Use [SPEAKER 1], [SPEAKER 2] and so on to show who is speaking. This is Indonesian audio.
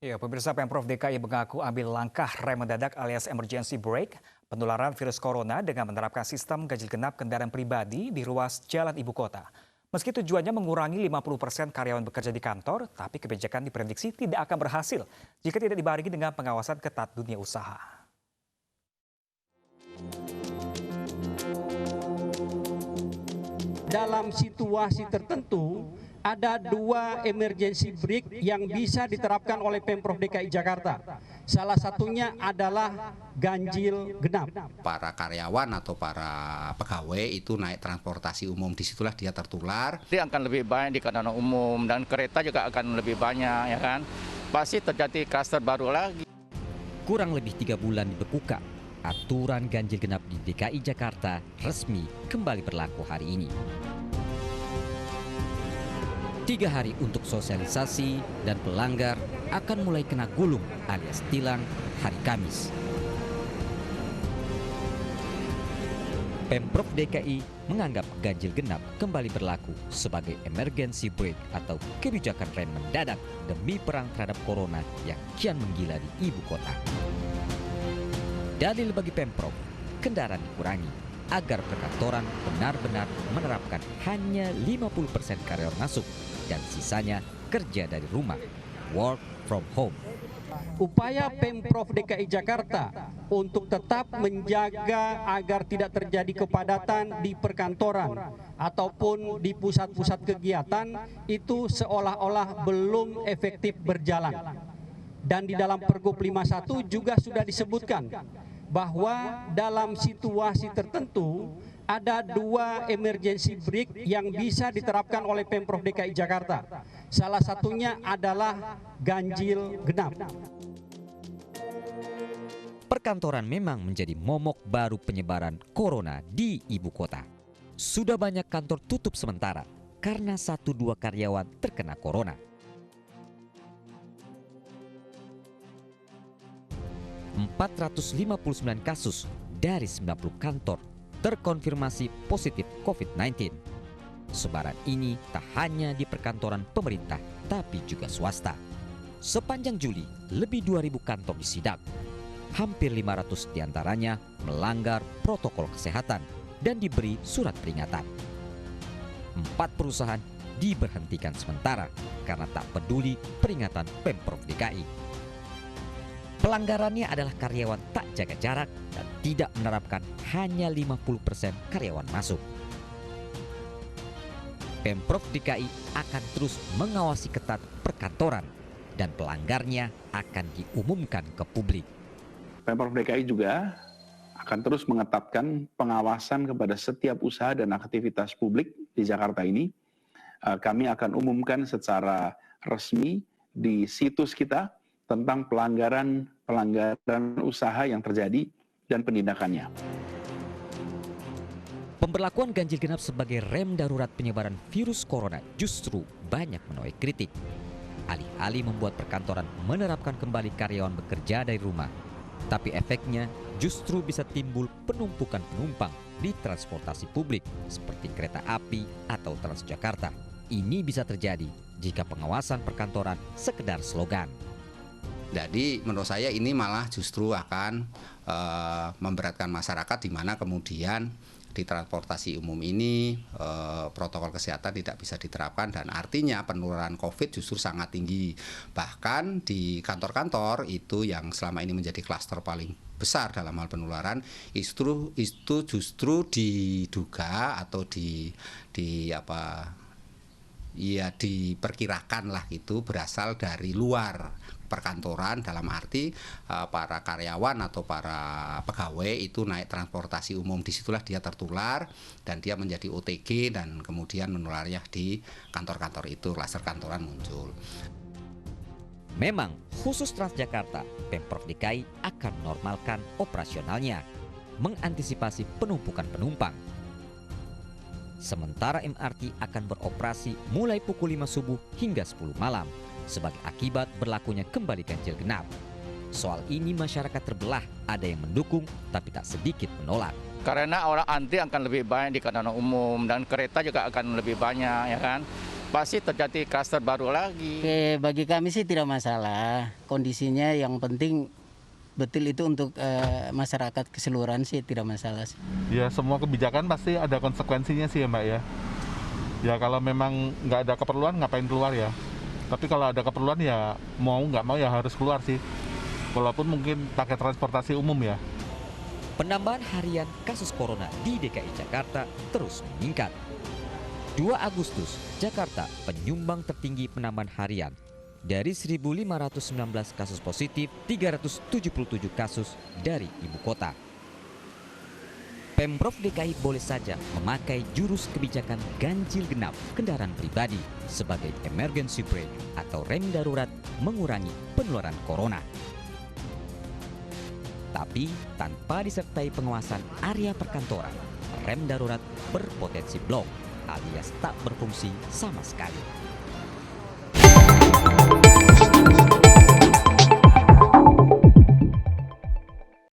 [SPEAKER 1] Ya, pemirsa Pemprov DKI mengaku ambil langkah rem mendadak alias emergency brake penularan virus corona dengan menerapkan sistem ganjil genap kendaraan pribadi di ruas jalan ibu kota. Meski tujuannya mengurangi 50% karyawan bekerja di kantor, tapi kebijakan diprediksi tidak akan berhasil jika tidak dibarengi dengan pengawasan ketat dunia usaha.
[SPEAKER 2] Dalam situasi tertentu, ada dua emergency brake yang bisa diterapkan oleh Pemprov DKI Jakarta. Salah satunya adalah ganjil genap.
[SPEAKER 3] Para karyawan atau para pegawai itu naik transportasi umum, disitulah dia tertular.
[SPEAKER 4] Dia akan lebih banyak di kendaraan umum dan kereta juga akan lebih banyak, ya kan? Pasti terjadi klaster baru lagi.
[SPEAKER 5] Kurang lebih 3 bulan dibekukan, aturan ganjil genap di DKI Jakarta resmi kembali berlaku hari ini. 3 hari untuk sosialisasi dan pelanggar akan mulai kena gulung alias tilang hari Kamis. Pemprov DKI menganggap ganjil genap kembali berlaku sebagai emergency brake atau kebijakan rem mendadak demi perang terhadap corona yang kian menggila di ibu kota. Dalil bagi Pemprov, kendaraan dikurangi agar perkantoran benar-benar menerapkan hanya 50% karyawan masuk dan sisanya kerja dari rumah, work from home.
[SPEAKER 2] Upaya Pemprov DKI Jakarta untuk tetap menjaga agar tidak terjadi kepadatan di perkantoran ataupun di pusat-pusat kegiatan itu seolah-olah belum efektif berjalan. Dan di dalam Pergub 51 juga sudah disebutkan bahwa dalam situasi tertentu ada dua emergency brake yang bisa diterapkan oleh Pemprov DKI Jakarta. Salah satunya adalah ganjil genap.
[SPEAKER 5] Perkantoran memang menjadi momok baru penyebaran corona di ibu kota. Sudah banyak kantor tutup sementara karena 1-2 karyawan terkena corona. 459 kasus dari 90 kantor terkonfirmasi positif COVID-19. Sebaran ini tak hanya di perkantoran pemerintah, tapi juga swasta. Sepanjang Juli, lebih 2.000 kantor disidak. Hampir 500 diantaranya melanggar protokol kesehatan dan diberi surat peringatan. 4 perusahaan diberhentikan sementara karena tak peduli peringatan Pemprov DKI. Pelanggarannya adalah karyawan tak jaga jarak dan tidak menerapkan hanya 50% karyawan masuk. Pemprov DKI akan terus mengawasi ketat perkantoran dan pelanggarnya akan diumumkan ke publik.
[SPEAKER 6] Pemprov DKI juga akan terus mengetatkan pengawasan kepada setiap usaha dan aktivitas publik di Jakarta ini. Kami akan umumkan secara resmi di situs kita tentang pelanggaran usaha yang terjadi dan penindakannya.
[SPEAKER 5] Pemberlakuan ganjil genap sebagai rem darurat penyebaran virus corona justru banyak menuai kritik. Alih-alih membuat perkantoran menerapkan kembali karyawan bekerja dari rumah, tapi efeknya justru bisa timbul penumpukan penumpang di transportasi publik seperti kereta api atau Transjakarta. Ini bisa terjadi jika pengawasan perkantoran sekedar slogan.
[SPEAKER 3] Jadi menurut saya ini malah justru akan memberatkan masyarakat, di mana kemudian di transportasi umum ini protokol kesehatan tidak bisa diterapkan dan artinya penularan COVID justru sangat tinggi. Bahkan di kantor-kantor itu yang selama ini menjadi klaster paling besar dalam hal penularan itu justru diduga atau diperkirakan lah itu berasal dari luar perkantoran, dalam arti para karyawan atau para pegawai itu naik transportasi umum, disitulah dia tertular dan dia menjadi OTG dan kemudian menularnya di kantor-kantor itu, klaster kantoran muncul.
[SPEAKER 5] Memang khusus Transjakarta, Pemprov DKI akan menormalkan operasionalnya, mengantisipasi penumpukan penumpang. Sementara MRT akan beroperasi mulai pukul 5 subuh hingga 10 malam sebagai akibat berlakunya kembali ganjil genap. Soal ini masyarakat terbelah, ada yang mendukung tapi tak sedikit menolak.
[SPEAKER 4] Karena orang antri akan lebih banyak di kendaraan umum dan kereta juga akan lebih banyak, ya kan? pasti terjadi klaster baru lagi.
[SPEAKER 7] Oke, bagi kami sih tidak masalah. Kondisinya yang penting betul itu untuk masyarakat keseluruhan sih tidak masalah sih.
[SPEAKER 8] Ya semua kebijakan pasti ada konsekuensinya sih ya Mbak ya. Ya kalau memang nggak ada keperluan ngapain keluar ya. Tapi kalau ada keperluan ya mau nggak mau ya harus keluar sih. Walaupun mungkin pakai transportasi umum ya.
[SPEAKER 5] Penambahan harian kasus corona di DKI Jakarta terus meningkat. 2 Agustus, Jakarta penyumbang tertinggi penambahan harian. Dari 1.519 kasus positif, 377 kasus dari ibu kota. Pemprov DKI boleh saja memakai jurus kebijakan ganjil genap kendaraan pribadi sebagai emergency brake atau rem darurat mengurangi penularan corona. Tapi tanpa disertai pengawasan area perkantoran, rem darurat berpotensi blok alias tak berfungsi sama sekali.